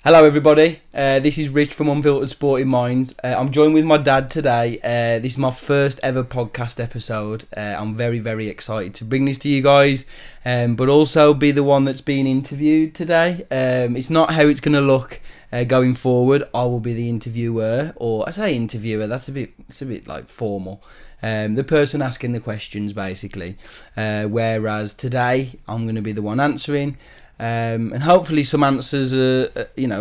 Hello everybody, this is Rich from Unfiltered Sporting Minds. I'm joined with my dad today. This is my first ever podcast episode. I'm very, very excited to bring this to you guys, but also be the one that's being interviewed today. It's not how it's going to look going forward. I will be the interviewer, or I say interviewer, it's a bit like formal. The person asking the questions basically, whereas today I'm going to be the one answering. And hopefully some answers are,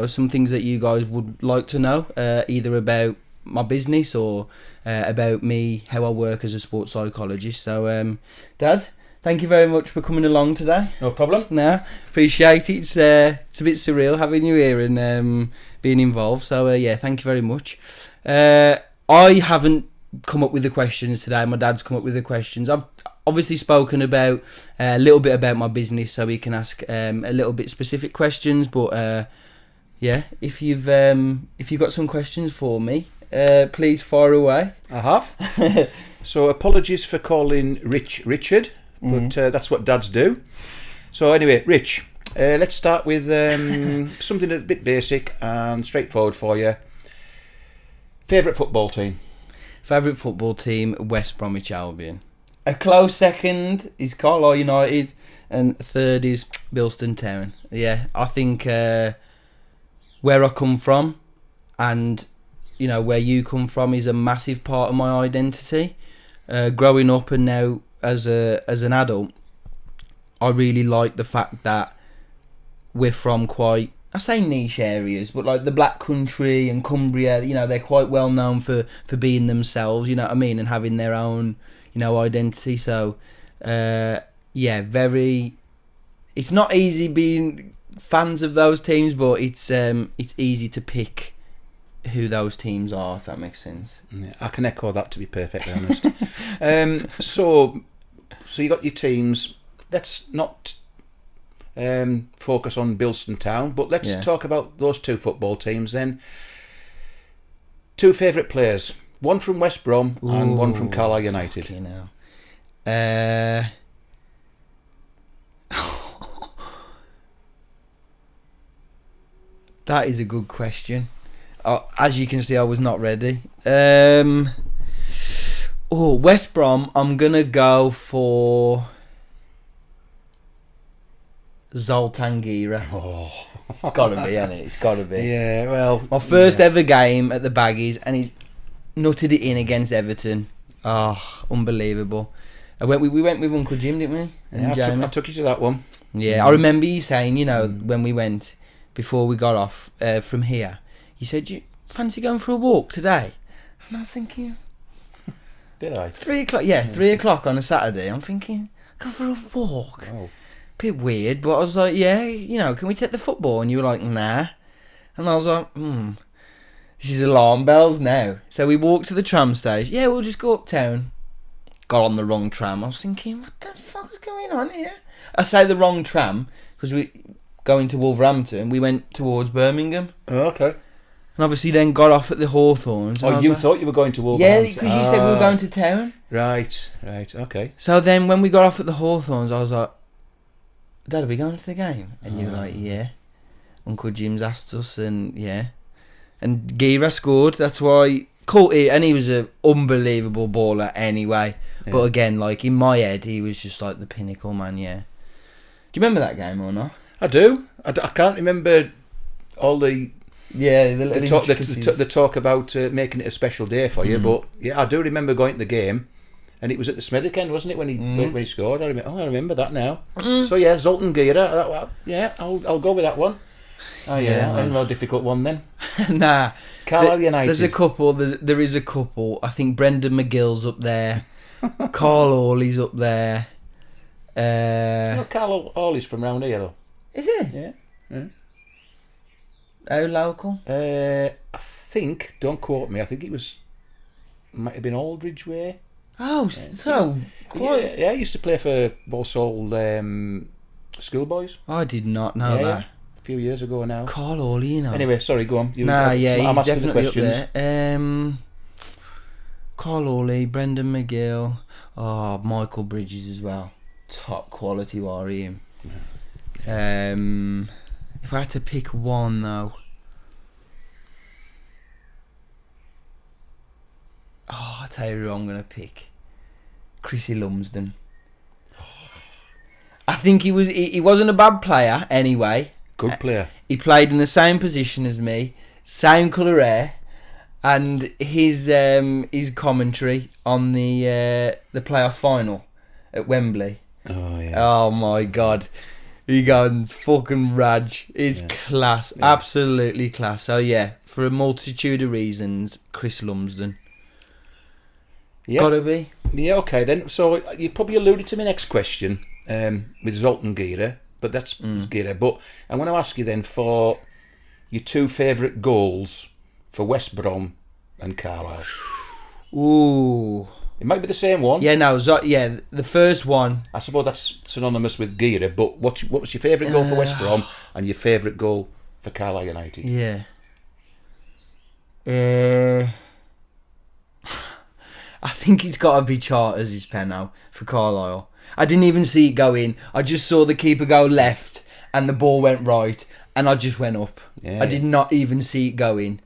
some things that you guys would like to know, either about my business or about me, how I work as a sports psychologist. So, Dad, thank you very much for coming along today. No problem. No, appreciate it. It's a bit surreal having you here and being involved. So, thank you very much. I haven't come up with the questions today. My dad's come up with the questions. I've obviously spoken about a little bit about my business, so we can ask a little bit specific questions. But if you've got some questions for me, please fire away. I have. So apologies for calling Rich Richard, but that's what dads do. So anyway, Rich, let's start with something a bit basic and straightforward for you. Favourite football team? Favourite football team, West Bromwich Albion. A close second is Carlisle United, and third is Bilston Town. Yeah, I think where I come from and where you come from is a massive part of my identity. Growing up and now as an adult, I really like the fact that we're from quite, I say niche areas, but like the Black Country and Cumbria, they're quite well known for being themselves, you know what I mean, and having their own, identity. So, very. It's not easy being fans of those teams, but it's easy to pick who those teams are, if that makes sense. Yeah, I can echo that, to be perfectly honest. So you got your teams. Let's not focus on Bilston Town, but let's talk about those two football teams then. Two favourite players, one from West Brom and one from Carlisle United. Okay, now. That is a good question. As you can see, I was not ready. West Brom, I'm gonna go for Zoltan Gira. It's got to be, hasn't it? It's got to be. Yeah, well... My first ever game at the Baggies, and he's nutted it in against Everton. Oh, unbelievable. We went with Uncle Jim, didn't we? And I took you to that one. Yeah, I remember you saying, when we went, before we got off from here, you said, you fancy going for a walk today? And I was thinking... Did I? 3 o'clock, yeah, 3 o'clock on a Saturday. I'm thinking, go for a walk. Oh. Bit weird, but I was like, can we take the football? And you were like, nah. And I was like, this is alarm bells now. So we walked to the tram station. Yeah, we'll just go uptown. Got on the wrong tram. I was thinking, what the fuck is going on here? I say the wrong tram because we going to Wolverhampton. We went towards Birmingham. Oh, okay. And obviously then got off at the Hawthorns. Oh, you thought you were going to Wolverhampton? Yeah, because you said we were going to town. Right, okay. So then when we got off at the Hawthorns, I was like, Dad, are we going to the game? And you were like, yeah. Uncle Jim's asked us, and yeah. And Gira scored. That's why caught it, and he was an unbelievable baller anyway. Yeah. But again, like in my head, he was just like the pinnacle man. Yeah. Do you remember that game or not? I do. I can't remember all the the talk about making it a special day for you, but yeah, I do remember going to the game. And it was at the Smithwick end, wasn't it, when he scored? I remember that now. So yeah, Zoltan Gira. I'll go with that one. Oh yeah, a more difficult one then. Nah, Carlisle United. There's a couple. There is a couple. I think Brendan McGill's up there. Carl Hawley's up there. Carl Hawley's from round here though. Is he? Yeah. How local? I think. Don't quote me. I think it might have been Aldridge way. Oh, so quite. Yeah, I used to play for Walsall schoolboys. I did not know that. A few years ago now. Carl Hawley, Anyway, sorry, go on. He's definitely up there. Carl Hawley, Brendan McGill, Michael Bridges as well. Top quality warrior. Yeah. If I had to pick one though, tell you who I'm going to pick. Chrissy Lumsden. I think he wasn't a bad player anyway. Good player. He played in the same position as me, same colour hair, and his commentary on the playoff final at Wembley. Oh yeah. Oh my God. He goes fucking raj. It's class. Yeah. Absolutely class. So yeah, for a multitude of reasons, Chris Lumsden. Yeah. Gotta be. Yeah, okay then. So you probably alluded to my next question with Zoltan Gira, but that's Gira. But I'm going to ask you then for your two favourite goals for West Brom and Carlisle. Ooh. It might be the same one. Yeah, no, the first one. I suppose that's synonymous with Gira, but what was your favourite goal for West Brom and your favourite goal for Carlisle United? Yeah. I think it's got to be Charters' his penalty for Carlisle. I didn't even see it go in. I just saw the keeper go left and the ball went right and I just went up. Yeah. I did not even see it go in.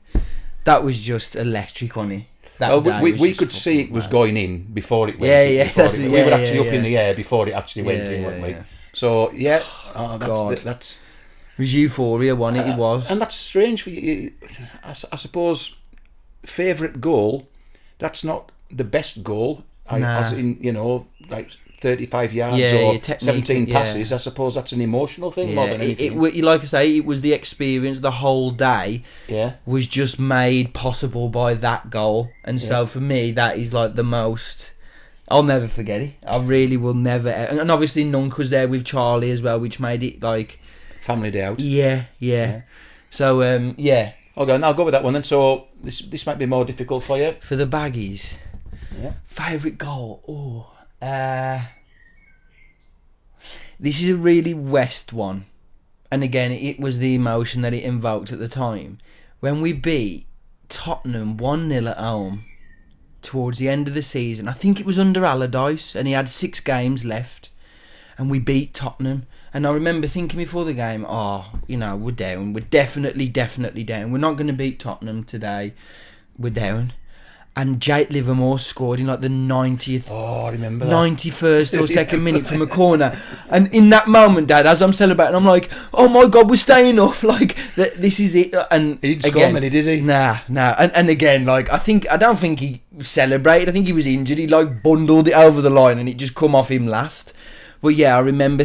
That was just electric, wasn't it? We could see it was going in before it went in. We were actually up in the air before it actually went in, weren't we? So, yeah. That's it was euphoria, wasn't it? It was. And that's strange for you. I suppose, favourite goal, that's not the best goal, as in, like 35 yards or 17 passes. I suppose that's an emotional thing more than anything. Like I say, it was the experience. The whole day was just made possible by that goal. And so for me, that is like the most... I'll never forget it. I really will never... And obviously Nunk was there with Charlie as well, which made it like... Family day out. Yeah. So, Okay, I'll go with that one then. So this might be more difficult for you. For the Baggies. Yeah. Favourite goal? This is a really West one. And again, it was the emotion that it invoked at the time. When we beat Tottenham 1-0 at home towards the end of the season. I think it was under Allardyce and he had 6 games left. And we beat Tottenham. And I remember thinking before the game, we're down. We're definitely down. We're not going to beat Tottenham today. We're down. And Jake Livermore scored in like the 90th... Oh, I remember that. 91st or second minute from a corner. And in that moment, Dad, as I'm celebrating, I'm like, oh my God, we're staying up. Like, this is it. And he didn't score many, did he? Nah. And again, like, I don't think he celebrated. I think he was injured. He like bundled it over the line and it just come off him last. But yeah, I remember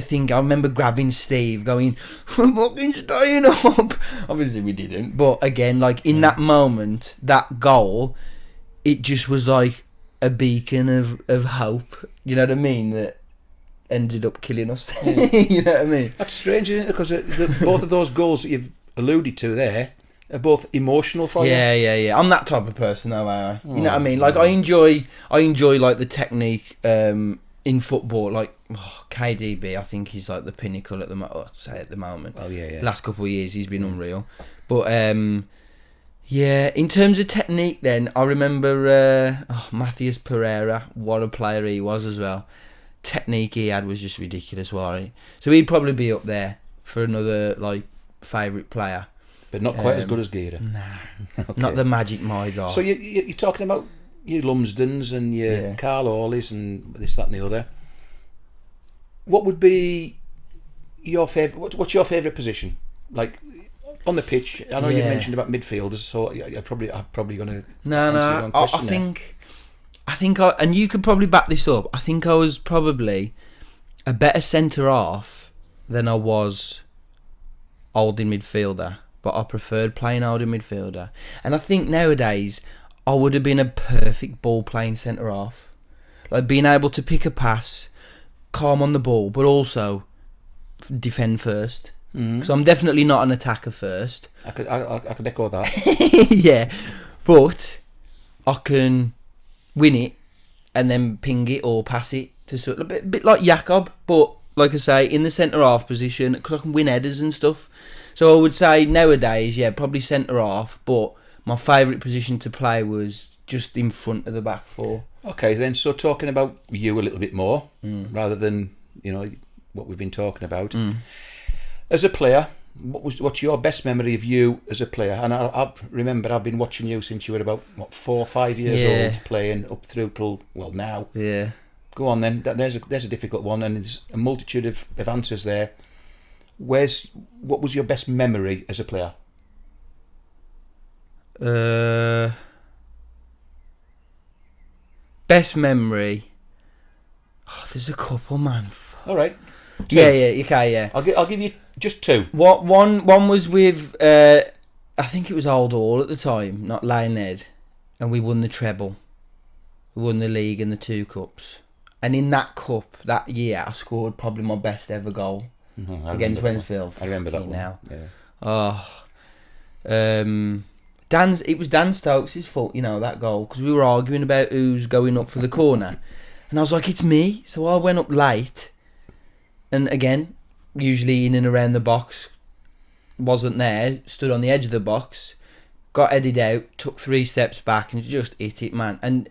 grabbing Steve, going, we're fucking staying up. Obviously we didn't. But again, like in that moment, that goal, it just was like a beacon of hope. You know what I mean? That ended up killing us. You know what I mean? That's strange, isn't it? Because both of those goals that you've alluded to there are both emotional for you. Yeah. I'm that type of person, though, aren't I? You know what I mean? Like I enjoy like the technique in football. Like KDB, I think he's like the pinnacle at the moment. Oh yeah. Last couple of years, he's been unreal. But yeah, in terms of technique, then I remember Matthias Pereira. What a player he was as well. Technique he had was just ridiculous, wasn't it? So he'd probably be up there for another like favourite player. But not quite as good as Gira. Nah, okay. Not the Magic Maigar. So you're talking about your Lumsdens and your Carl Hawleys and this, that and the other. What would be your favourite... What's your favourite position? Like, on the pitch, I know you mentioned about midfielders, so I'm probably going to answer your own question. I think, and you could probably back this up, I think I was probably a better centre-half than I was holding midfielder, but I preferred playing holding midfielder. And I think nowadays, I would have been a perfect ball-playing centre-half. Like, being able to pick a pass, calm on the ball, but also defend first. Because I'm definitely not an attacker first. I could echo that. Yeah, but I can win it and then ping it or pass it to sort of a bit like Jakob, but like I say, in the centre half position, because I can win headers and stuff. So I would say nowadays, probably centre half, but my favourite position to play was just in front of the back four. Okay, then, so talking about you a little bit more, rather than what we've been talking about. As a player, what's your best memory of you as a player? And I remember I've been watching you since you were about 4 or 5 years old, playing up through till now. Yeah. Go on then. There's a difficult one, and there's a multitude of answers there. What was your best memory as a player? Best memory. Oh, there's a couple, man. All right. 2. Yeah, okay, yeah. I'll give you just 2. One was with I think it was Old Hall at the time, not Lionhead, and we won the treble. We won the league and the 2 cups. And in that cup that year, I scored probably my best ever goal against Wednesfield. I remember that one. Now. Yeah. It was Dan Stokes' fault, that goal, because we were arguing about who's going up for the corner. And I was like, it's me. So I went up late. And again, usually in and around the box, wasn't there, stood on the edge of the box, got headed out, took 3 steps back and just hit it, man. And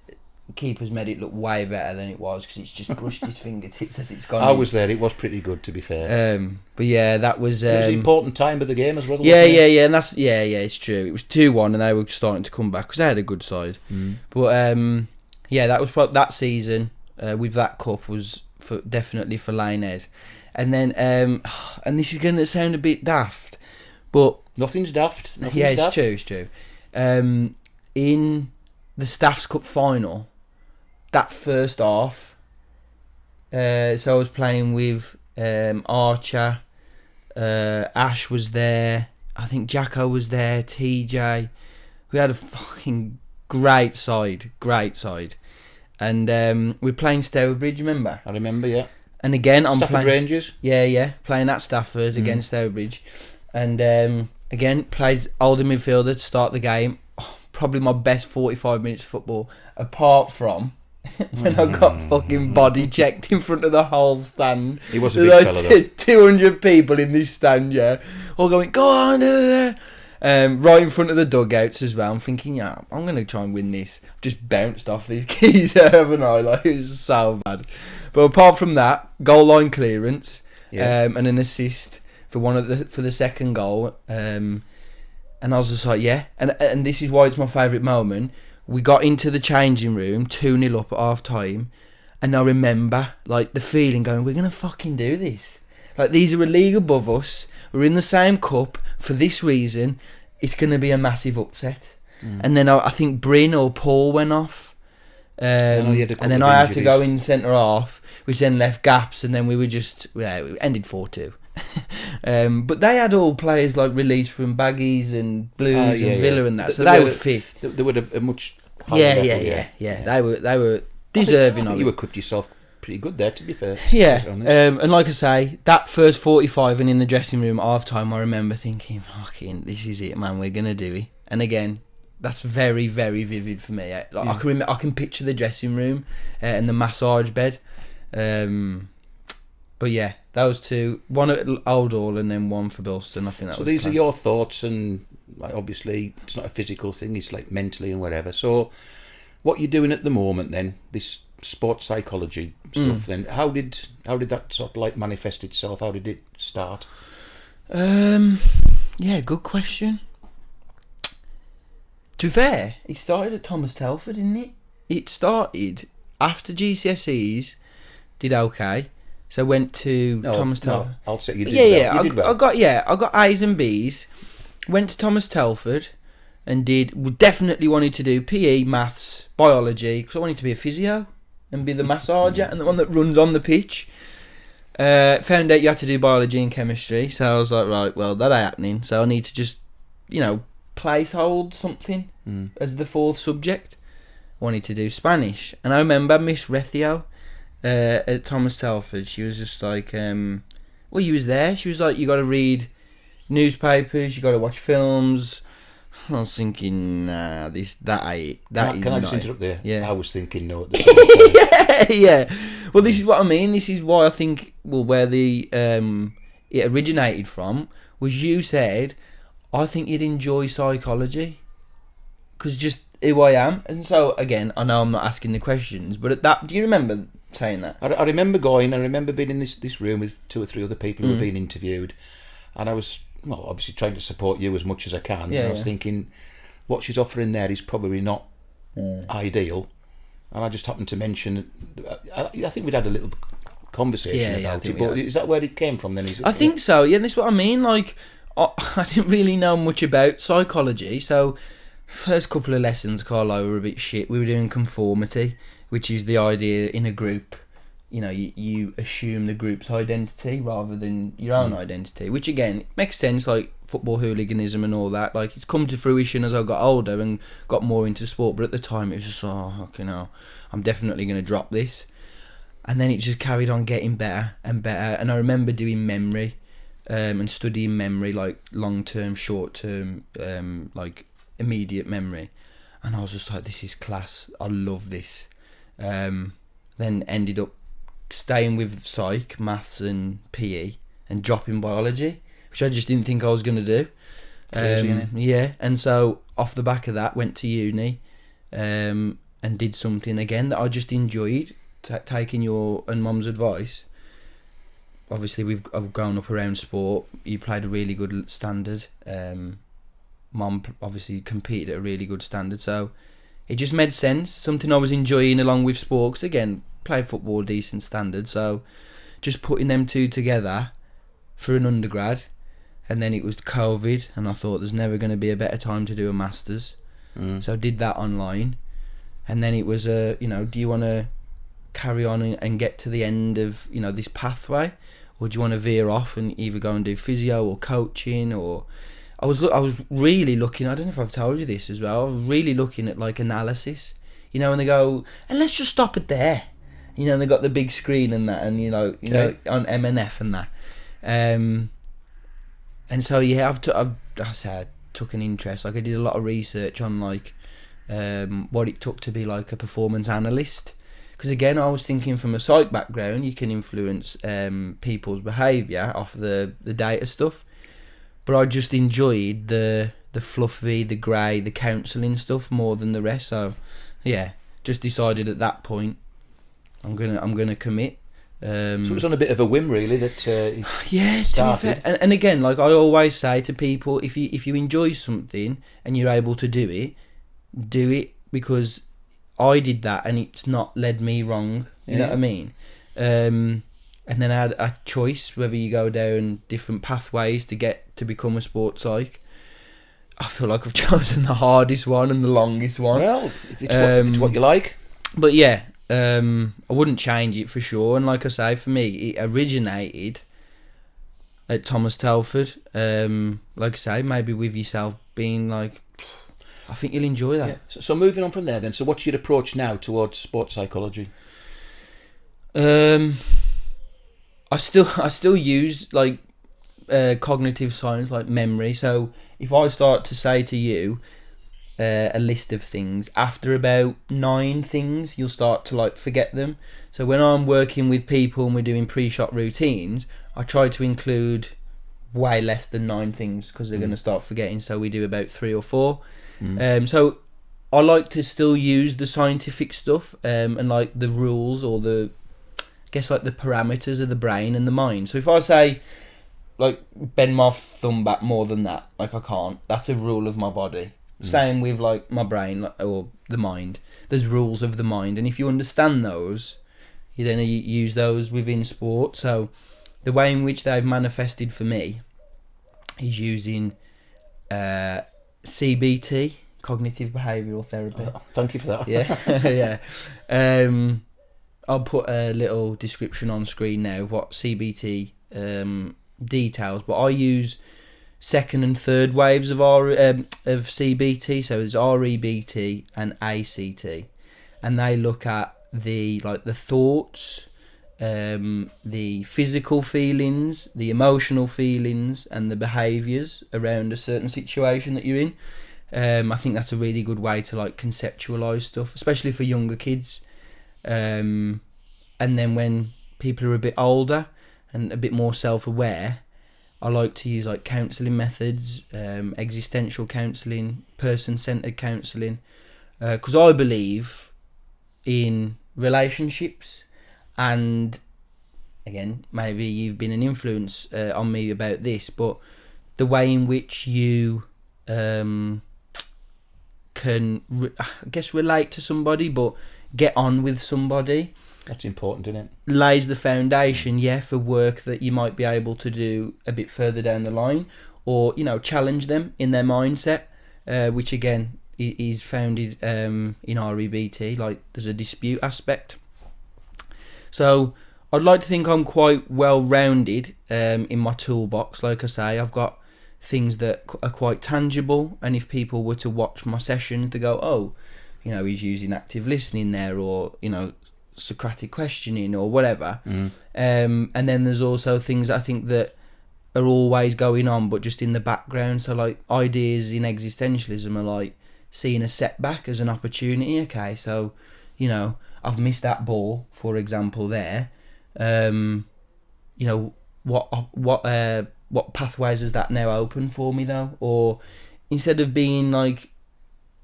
keeper's made it look way better than it was because it's just brushed his fingertips as it's gone. I was there. It was pretty good, to be fair. But yeah, that was. It was an important time of the game as well. Yeah, and that's it's true. It was 2-1, and they were starting to come back because they had a good side. But that was that season with that cup was definitely for Lionhead, and then and this is going to sound a bit daft, but nothing's daft. It's true. In the Staffs Cup final. That first half, so I was playing with Archer, Ash was there, I think Jacko was there, TJ. We had a fucking great side. And we were playing Stourbridge, remember? I remember, yeah. And again, I'm Stafford playing Rangers? Yeah, playing at Stafford against Stourbridge. And again, played older midfielder to start the game. Oh, probably my best 45 minutes of football, apart from when I got fucking body checked in front of the whole stand. He was a big fella though. 200 people in this stand, yeah, all going, go on, right in front of the dugouts as well. I'm thinking, I'm going to try and win this. I've just bounced off these keys, haven't I? Like, it was so bad. But apart from that, goal line clearance, and an assist for the second goal, and I was just like, and this is why it's my favourite moment. We got into the changing room 2-0 up at half time, and I remember like the feeling going, we're gonna fucking do this. Like, these are a league above us. We're in the same cup for this reason. It's gonna be a massive upset. And then I think Bryn or Paul went off, and then I had to go in centre half, which then left gaps, and then we ended 4-2. But they had all players like released from Baggies and Blues and Villa and that, so they were fit. They were a much higher level, They were deserving of it. You equipped yourself pretty good there, to be fair. Yeah, and like I say, that first 45 and in the dressing room at half time, I remember thinking, fucking, this is it, man, we're gonna do it. And again, that's very, very vivid for me. Like, I can picture the dressing room and the massage bed. But yeah, that was 2. One at Old Hall and then one for Bilston. I think that was. So these are your thoughts, and like, obviously it's not a physical thing; it's like mentally and whatever. So, what you're doing at the moment, then, this sports psychology stuff, then how did that sort of like manifest itself? How did it start? Yeah, good question. To be fair, it started at Thomas Telford, didn't it? It started after GCSEs, did okay. So I went to Thomas Telford. I'll say you did well. You did well. I got A's and B's. Went to Thomas Telford and definitely wanted to do PE, maths, biology, because I wanted to be a physio and be the massager and the one that runs on the pitch. Found out you had to do biology and chemistry, so I was like, right, well, that ain't happening. So I need to just, placehold something as the 4th subject. I wanted to do Spanish, and I remember Miss Rethio at Thomas Telford, she was just like, you was there. She was like, you got to read newspapers, you got to watch films. I was thinking, nah, that ain't. Can I just interrupt there? Yeah. I was thinking no at the time. yeah. Well, this is what I mean. This is why I think, where the it originated from was you said, I think you'd enjoy psychology because just who I am. And so, again, I know I'm not asking the questions, but at that, do you remember saying that? I remember being in this room with 2 or 3 other people who were being interviewed, and I was well, obviously trying to support you as much as I can. Yeah, and I was thinking, what she's offering there is probably not ideal. And I just happened to mention, I think we'd had a little conversation about it, but is that where it came from then? I think so, yeah, and this is what I mean, like, I didn't really know much about psychology, so first couple of lessons, Carlo, were a bit shit. We were doing conformity, which is the idea in a group, you know, you assume the group's identity rather than your own identity, which again, makes sense, like football hooliganism and all that. Like, it's come to fruition as I got older and got more into sport, but at the time it was just, okay, no, I'm definitely going to drop this. And then it just carried on getting better and better. And I remember doing memory and studying memory, like long-term, short-term, like immediate memory. And I was just like, this is class. I love this. Then ended up staying with psych, maths and PE and dropping biology, which I just didn't think I was going to do. Yeah, and so off the back of that, went to uni and did something again that I just enjoyed, taking your and Mum's advice. Obviously, I've grown up around sport. You played a really good standard. Mum obviously competed at a really good standard, so it just made sense. Something I was enjoying along with sport, 'cause again, played football decent standard, so just putting them two together for an undergrad. And then it was COVID, and I thought there's never going to be a better time to do a master's. So I did that online. And then it was, do you want to carry on and get to the end of, this pathway? Or do you want to veer off and either go and do physio or coaching? Or I was really looking, I don't know if I've told you this as well, I was really looking at like analysis. And they go, and let's just stop it there. And they got the big screen and that, and on M&F and that. And so I took an interest. Like, I did a lot of research on like what it took to be like a performance analyst. Because again, I was thinking from a psych background, you can influence people's behaviour off the data stuff. But I just enjoyed the fluffy, the grey, the counselling stuff more than the rest. So yeah, just decided at that point I'm gonna commit. So it was on a bit of a whim, really, that yeah, started. To be fair. And again, like I always say to people, if you enjoy something and you're able to do it, because I did that and it's not led me wrong. You know what I mean? And then I had a choice whether you go down different pathways to become a sports psych. I feel like I've chosen the hardest one and the longest one. Well, if it's what you like. But yeah. I wouldn't change it for sure, and like I say, for me, it originated at Thomas Telford. Like I say, maybe with yourself being like, I think you'll enjoy that. Yeah. So moving on from there, then. So what's your approach now towards sports psychology? I still use like cognitive science, like memory. So if I start to say to you a list of things, after about 9 things you'll start to like forget them. So when I'm working with people and we're doing pre-shot routines, I try to include way less than 9 things because they're going to start forgetting, so we do about 3 or 4. So I like to still use the scientific stuff and like the rules, or the like the parameters of the brain and the mind. So if I say like bend my thumb back more than that, like I can't, that's a rule of my body. Same with like my brain or the mind. There's rules of the mind, and if you understand those, you then use those within sport. So the way in which they've manifested for me is using CBT, cognitive behavioural therapy. Thank you for that. Yeah. Yeah. I'll put a little description on screen now of what CBT details, but I use second and third waves of CBT. So there's REBT and ACT, and they look at the thoughts, the physical feelings, the emotional feelings, and the behaviours around a certain situation that you're in. I think that's a really good way to like conceptualise stuff, especially for younger kids. And then when people are a bit older and a bit more self-aware, I like to use like counselling methods, existential counselling, person-centred counselling, because I believe in relationships. And again, maybe you've been an influence on me about this, but the way in which you can, I guess, relate to somebody, but get on with somebody. That's important, isn't it? Lays the foundation, for work that you might be able to do a bit further down the line, or, you know, challenge them in their mindset, which again is founded in REBT, like there's a dispute aspect. So I'd like to think I'm quite well-rounded in my toolbox. Like I say, I've got things that are quite tangible, and if people were to watch my sessions, they go, oh, you know, he's using active listening there, or, you know, Socratic questioning or whatever. And then there's also things I think that are always going on, but just in the background. So like ideas in existentialism are like seeing a setback as an opportunity. Okay, so, you know, I've missed that ball, for example, there. You know, what pathways has that now open for me though? Or instead of being like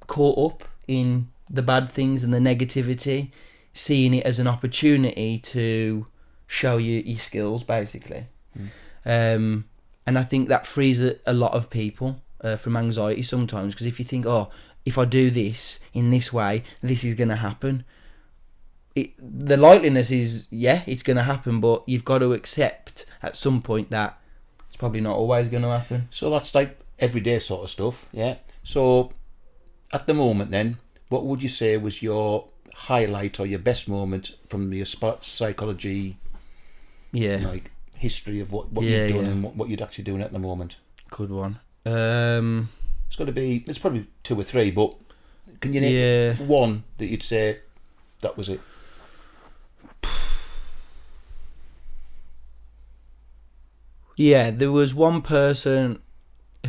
caught up in the bad things and the negativity, seeing it as an opportunity to show you your skills, basically. And I think that frees a lot of people from anxiety sometimes, because if you think, oh, if I do this in this way, this is going to happen. The likeliness is, it's going to happen, but you've got to accept at some point that it's probably not always going to happen. So that's like everyday sort of stuff, yeah? So at the moment then, what would you say was your highlight or your best moment from your psychology like history of what you've done and what you're actually doing at the moment? Good one. It's probably 2 or 3, but can you name one that you'd say that was it? Yeah, there was one person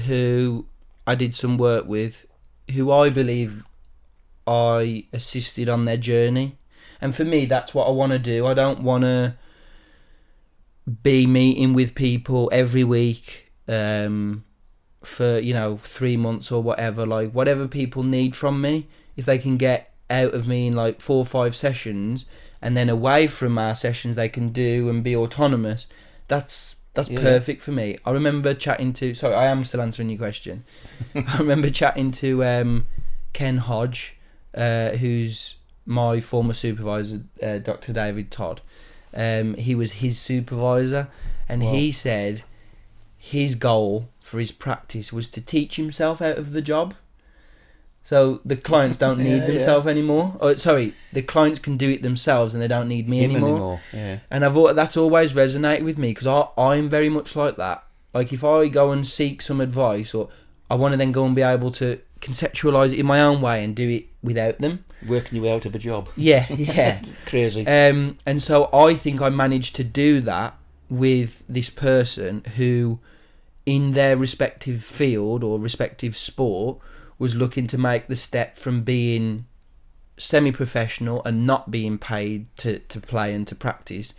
who I did some work with, who I believe I assisted on their journey. And for me, that's what I want to do. I don't want to be meeting with people every week for, you know, 3 months or whatever. Like, whatever people need from me, if they can get out of me in like 4 or 5 sessions, and then away from our sessions they can do and be autonomous, that's perfect for me. I remember chatting to... Sorry, I am still answering your question. I remember chatting to Ken Hodge, who's my former supervisor, Dr. David Todd. He was his supervisor, and he said his goal for his practice was to teach himself out of the job. So the clients don't need themselves anymore. Oh, sorry, the clients can do it themselves and they don't need me anymore. Yeah. And that's always resonated with me, because I'm very much like that. Like, if I go and seek some advice, or I want to then go and be able to conceptualise it in my own way and do it without them. Working you out of a job. Yeah. Crazy. And so I think I managed to do that with this person who, in their respective field or respective sport, was looking to make the step from being semi-professional and not being paid to play and to practice,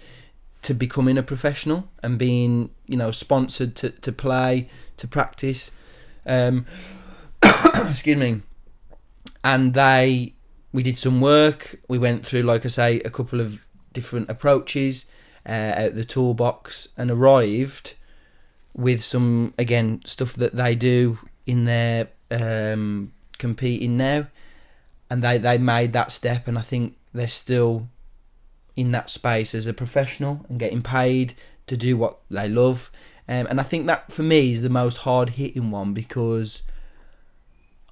to becoming a professional and being, you know, sponsored to play, to practice. Excuse me. And we did some work. We went through, like I say, a couple of different approaches out the toolbox, and arrived with some, again, stuff that they do in their competing now, and they made that step, and I think they're still in that space as a professional and getting paid to do what they love. And I think that for me is the most hard hitting one, because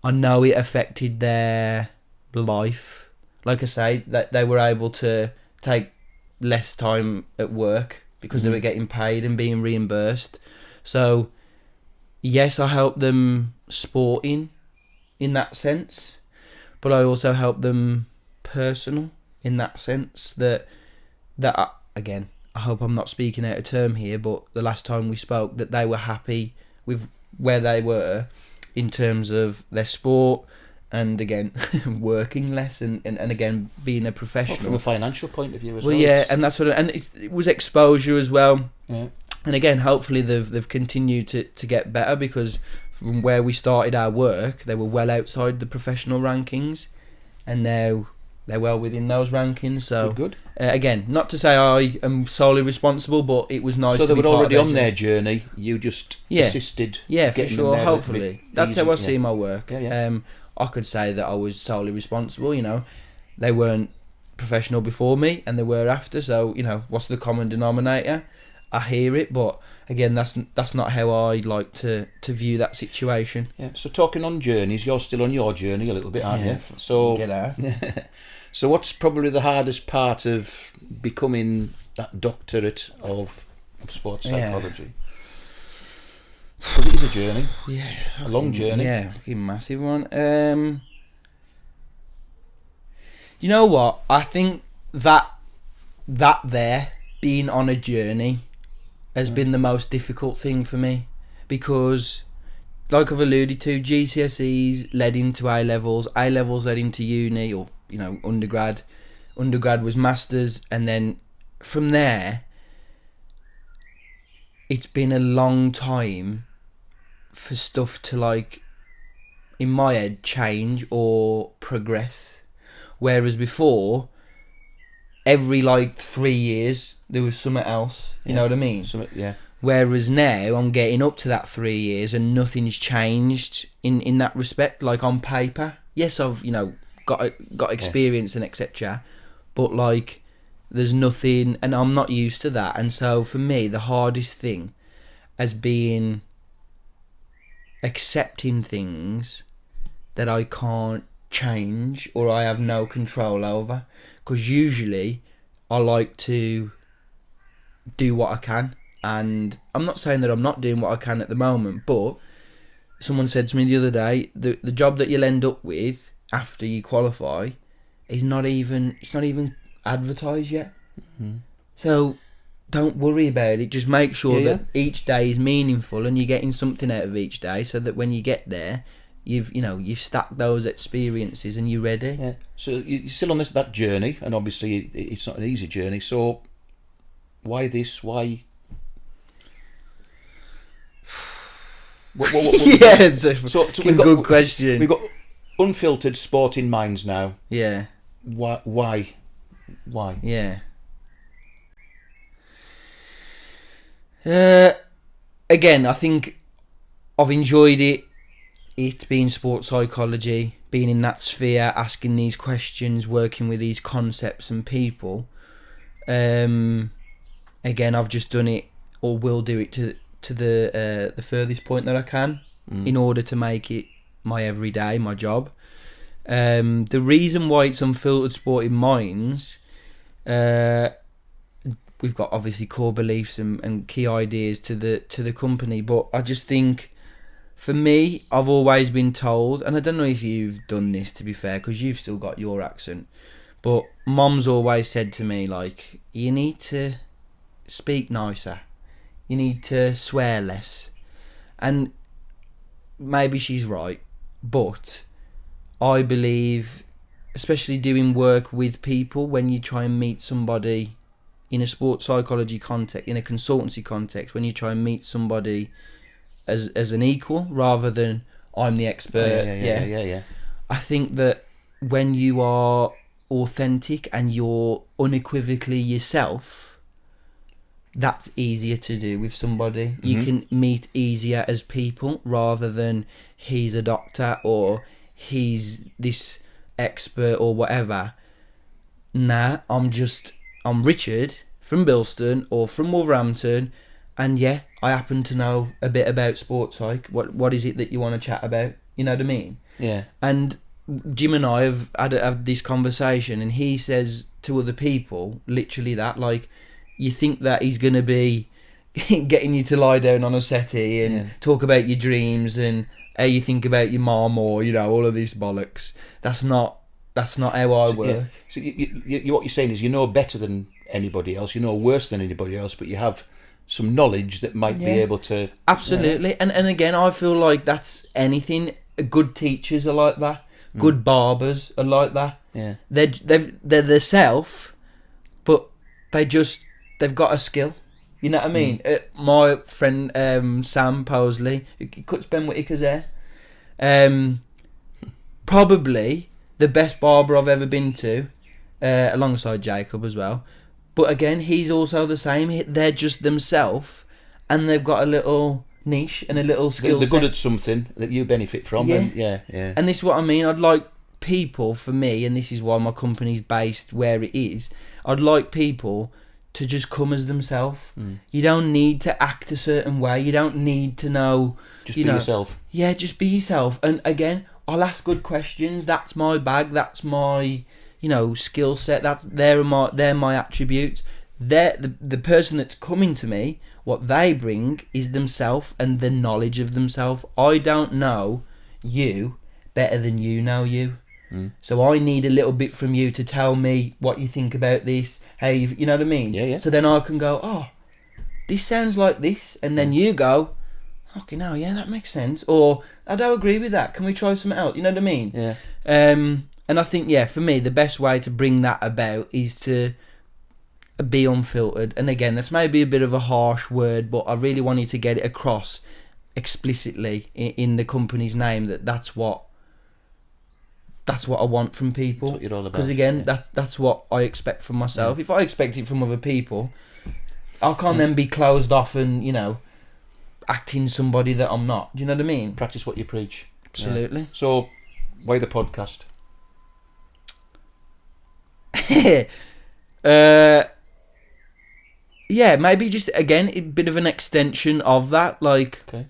I know it affected their life. Like I say, that they were able to take less time at work because they were getting paid and being reimbursed. So yes, I helped them sporting in that sense, but I also helped them personal in that sense, that again, I hope I'm not speaking out of term here, but the last time we spoke, that they were happy with where they were in terms of their sport, and again working less, and again being a professional, from a financial point of view as well. And that's what, and it was exposure as well. Yeah. And again, hopefully they've continued to get better, because from where we started our work, they were well outside the professional rankings, and now they're well within those rankings. So good. Again, not to say I am solely responsible, but it was nice. So to they be were part already of on their journey. You just assisted. Yeah, for sure. Hopefully, that's how I see my work. Yeah. I could say that I was solely responsible. You know, they weren't professional before me, and they were after. So you know, what's the common denominator? I hear it, but again, that's not how I like to view that situation. Yeah. So talking on journeys, you're still on your journey a little bit, aren't you? So get out. So what's probably the hardest part of becoming that doctorate of sports psychology? Because it is a journey. Yeah. A long journey. Yeah, a massive one. You know what? I think that there, being on a journey, has been the most difficult thing for me. Because, like I've alluded to, GCSEs led into A-levels, A-levels led into uni, or, you know, undergrad. Undergrad was masters, and then from there, it's been a long time for stuff to, like, in my head, change or progress. Whereas before, every, like, 3 years, there was something else. You know what I mean? Yeah. Whereas now, I'm getting up to that 3 years and nothing's changed in that respect, like on paper. Yes, I've, you know, got experience and etc. But, like, there's nothing, and I'm not used to that. And so, for me, the hardest thing has been accepting things that I can't change or I have no control over. Because usually I like to do what I can, and I'm not saying that I'm not doing what I can at the moment, but someone said to me the other day, the job that you'll end up with after you qualify is not even advertised yet. Mm-hmm. So don't worry about it. Just make sure that each day is meaningful and you're getting something out of each day, so that when you get there, you've stacked those experiences and you're ready. Yeah. So you're still on that journey, and obviously it's not an easy journey. So why this? Why? What, yeah, it's a good question. We've got Unfiltered Sporting Minds now. Yeah. Why? Yeah. Again, I think I've enjoyed it. It's been sports psychology, being in that sphere, asking these questions, working with these concepts and people. Again, I've just done it, or will do it to the furthest point that I can, in order to make it my everyday, my job. The reason why it's Unfiltered Sporting Minds, we've got obviously core beliefs and key ideas to the company, but I just think, for me, I've always been told, and I don't know if you've done this, to be fair, because you've still got your accent, but Mom's always said to me, like, you need to speak nicer, you need to swear less. And maybe she's right, but I believe, especially doing work with people, when you try and meet somebody in a sports psychology context, in a consultancy context, when you try and meet somebody as an equal rather than I'm the expert. Yeah. I think that when you are authentic and you're unequivocally yourself, that's easier to do with somebody. Mm-hmm. You can meet easier as people rather than he's a doctor or he's this expert or whatever. Nah, I'm Richard from Bilston or from Wolverhampton, and yeah, I happen to know a bit about sports psych. What is it that you want to chat about? You know what I mean? Yeah. And Jim and I have had this conversation, and he says to other people literally that, like, you think that he's going to be getting you to lie down on a settee and talk about your dreams and how you think about your mom, or, you know, all of these bollocks. That's not how I work. Yeah. So you what you're saying is, you know better than anybody else, you know worse than anybody else, but you have some knowledge that might be able to... Absolutely. And again, I feel like that's anything. Good teachers are like that. Good barbers are like that. Yeah. They're their self, but they've got a skill. You know what I mean? My friend Sam Posley, he cuts Ben Whittaker's hair. Probably the best barber I've ever been to. alongside Jacob as well. But again, he's also the same. They're just themselves, and they've got a little niche and a little skill set. They're good at something that you benefit from. Yeah. And this is what I mean. I'd like people, for me, and this is why my company's based where it is, I'd like people to just come as themselves. You don't need to act a certain way. You don't need to know... Just be yourself. Yeah, just be yourself. And again, I'll ask good questions. That's my bag. That's my, skill set. They're my attributes. The person that's coming to me, what they bring is themselves and the knowledge of themselves. I don't know you better than you know you. So I need a little bit from you to tell me what you think about this, how you know what I mean? Yeah. So then I can go, oh, this sounds like this, and then you go, okay, no, yeah, that makes sense, or I don't agree with that. Can we try something else? You know what I mean? Yeah. And I think, for me, the best way to bring that about is to be unfiltered. And again, that's maybe a bit of a harsh word, but I really wanted to get it across explicitly in the company's name that's what I want from people. That's what you're all about. Because again, that's what I expect from myself. If I expect it from other people, I can't then be closed off and, acting somebody that I'm not. Do you know what I mean? Practice what you preach. Absolutely. Yeah. So, why the podcast? Maybe just, again, a bit of an extension of that. Like, okay.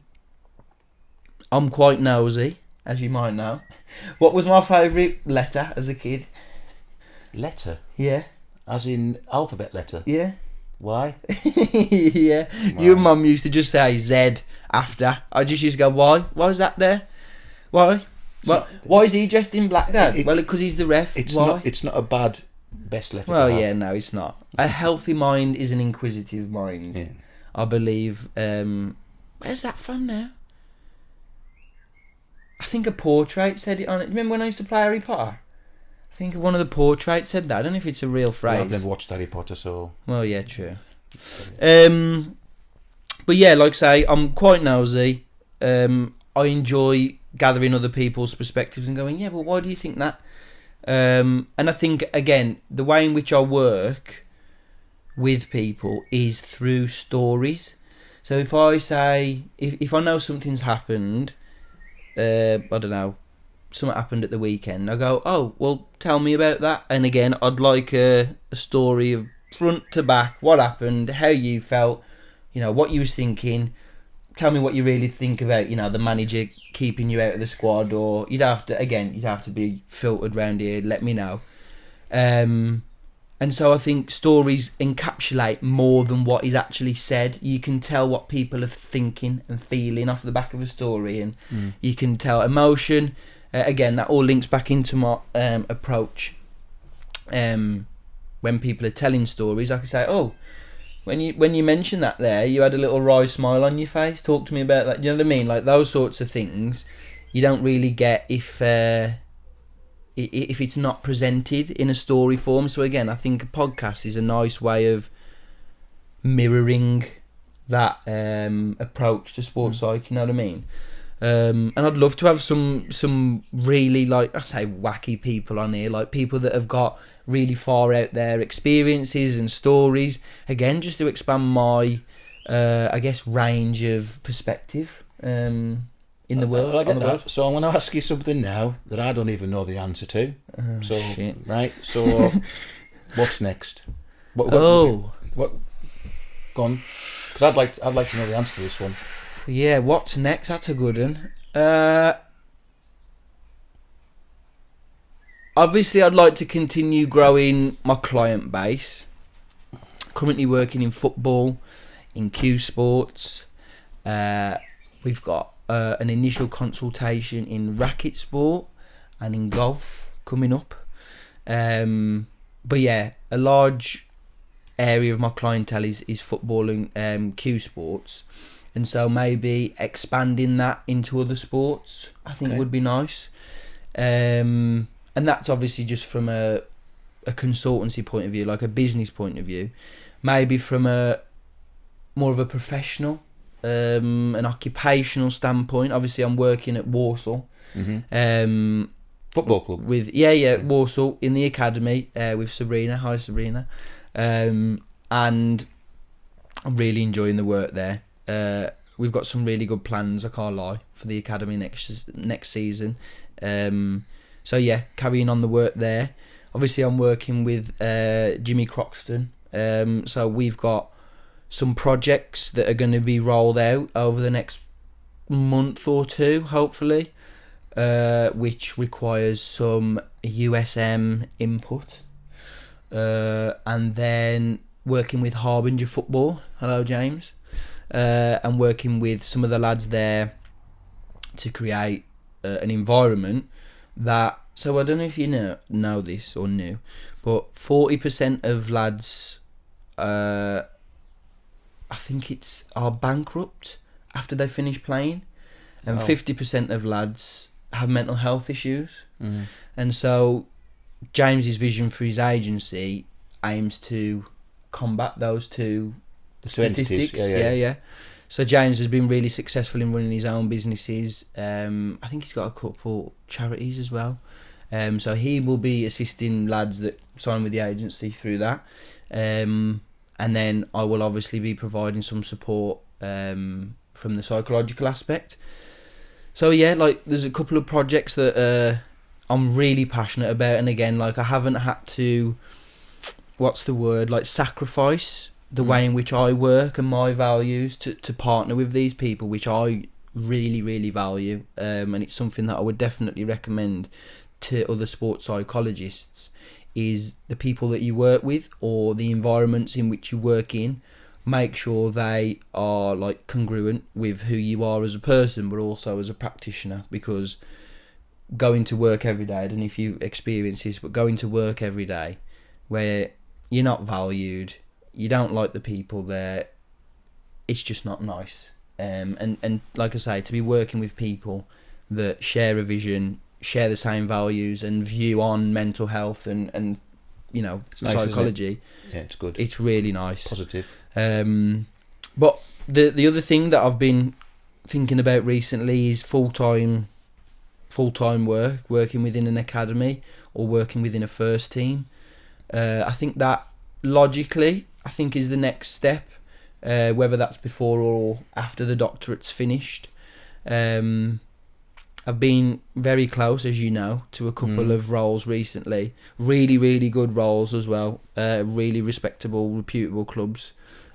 I'm quite nosy, as you might know. What was my favourite letter as a kid? Letter? Yeah. As in alphabet letter? Yeah. Why? Yeah. Wow. Your mum used to just say Z after. I just used to go, why? Why is that there? Why? Why is he dressed in black, Dad? Well, because he's the ref. Why? It's not a bad best letter. Well, yeah, no, it's not. A healthy mind is an inquisitive mind. Yeah. I believe. Where's that from now? I think a portrait said it on it. Remember when I used to play Harry Potter? I think one of the portraits said that. I don't know if it's a real phrase. Well, I've never watched Harry Potter, so... Well, yeah, true. But yeah, like I say, I'm quite nosy. I enjoy gathering other people's perspectives and going, yeah, well, why do you think that? And I think, again, the way in which I work with people is through stories. So if I say... If I know something's happened... I don't know, something happened at the weekend, I go, oh, well, tell me about that. And again, I'd like a story of front to back, what happened, how you felt, what you was thinking. Tell me what you really think about, the manager keeping you out of the squad, or you'd have to be filtered round here, let me know. And so I think stories encapsulate more than what is actually said. You can tell what people are thinking and feeling off the back of a story, and you can tell emotion. Again, that all links back into my approach. When people are telling stories, I can say, oh, when you mentioned that there, you had a little wry smile on your face. Talk to me about that. You know what I mean? Like those sorts of things you don't really get if it's not presented in a story form. So again, I think a podcast is a nice way of mirroring that approach to sports psych, you know what I mean? And I'd love to have some really, like, I say wacky people on here, like people that have got really far out there experiences and stories, again, just to expand my I guess range of perspective in the world. I get that. So I'm going to ask you something now that I don't even know the answer to. Shit. Right. So what's next? What? Go on. Because I'd like to know the answer to this one. Yeah. What's next? That's a good one. Obviously, I'd like to continue growing my client base. Currently working in football, in Q Sports. We've got an initial consultation in racket sport and in golf coming up. But yeah, a large area of my clientele is football and Q Sports. And so maybe expanding that into other sports, I think would be nice. And that's obviously just from a consultancy point of view, like a business point of view. Maybe from a more of a professional, an occupational standpoint. Obviously, I'm working at Warsaw. Football club. With Warsaw in the academy with Sabrina. Hi, Sabrina. And I'm really enjoying the work there. We've got some really good plans, I can't lie, for the academy next season. So yeah, carrying on the work there. Obviously, I'm working with Jimmy Croxton. So we've got some projects that are going to be rolled out over the next month or two, hopefully, which requires some USM input. And then working with Harbinger Football. Hello, James. And working with some of the lads there to create an environment that... So I don't know if you know this or knew, but 40% of lads, I think are bankrupt after they finish playing, and 50% of lads have mental health issues. And so James's vision for his agency aims to combat those two statistics. Yeah. So James has been really successful in running his own businesses. I think he's got a couple charities as well. So he will be assisting lads that sign with the agency through that. And then I will obviously be providing some support from the psychological aspect. So yeah, like there's a couple of projects that I'm really passionate about, and again, like I haven't had to, sacrifice the way in which I work and my values to partner with these people, which I really, really value. And it's something that I would definitely recommend to other sports psychologists, is the people that you work with or the environments in which you work in, make sure they are like congruent with who you are as a person, but also as a practitioner. Because going to work every day, I don't know if you experience this, but going to work every day where you're not valued, you don't like the people there, it's just not nice. And like I say, to be working with people that share a vision, share the same values and view on mental health and you know, nice, psychology. Yeah, it's good. It's really nice. Positive. But the other thing that I've been thinking about recently is full-time work, working within an academy or working within a first team. I think that logically, is the next step, whether that's before or after the doctorate's finished. I've been very close, as you know, to a couple of roles recently. Really, really good roles as well. Really respectable, reputable clubs.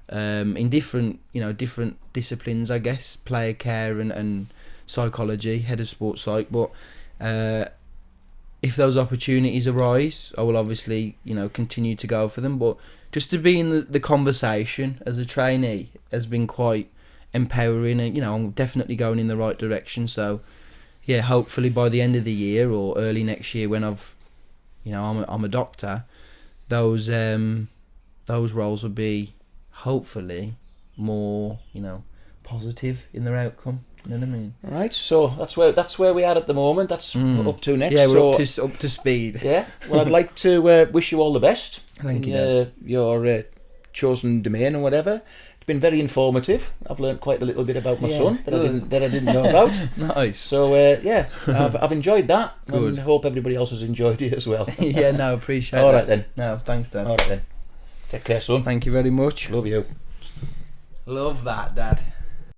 In different disciplines, I guess. Player care and psychology, head of sports psych. But if those opportunities arise, I will obviously, continue to go for them. But just to be in the conversation as a trainee has been quite empowering, and I'm definitely going in the right direction. So yeah, hopefully by the end of the year or early next year, when I'm a doctor, those roles will be hopefully more positive in their outcome. You know what I mean? Right. So that's where we are at the moment. That's up to next. Yeah, we're up to speed. Yeah. Well, I'd like to wish you all the best. Thank you. Your chosen domain or whatever. It's been very informative. I've learned quite a little bit about my son that I didn't know about. Nice. So I've enjoyed that. Good. And hope everybody else has enjoyed it as well. Yeah. No, appreciate it. All right then. No, thanks, Dad. All right then. Take care, son. Thank you very much. Love you. Love that, Dad.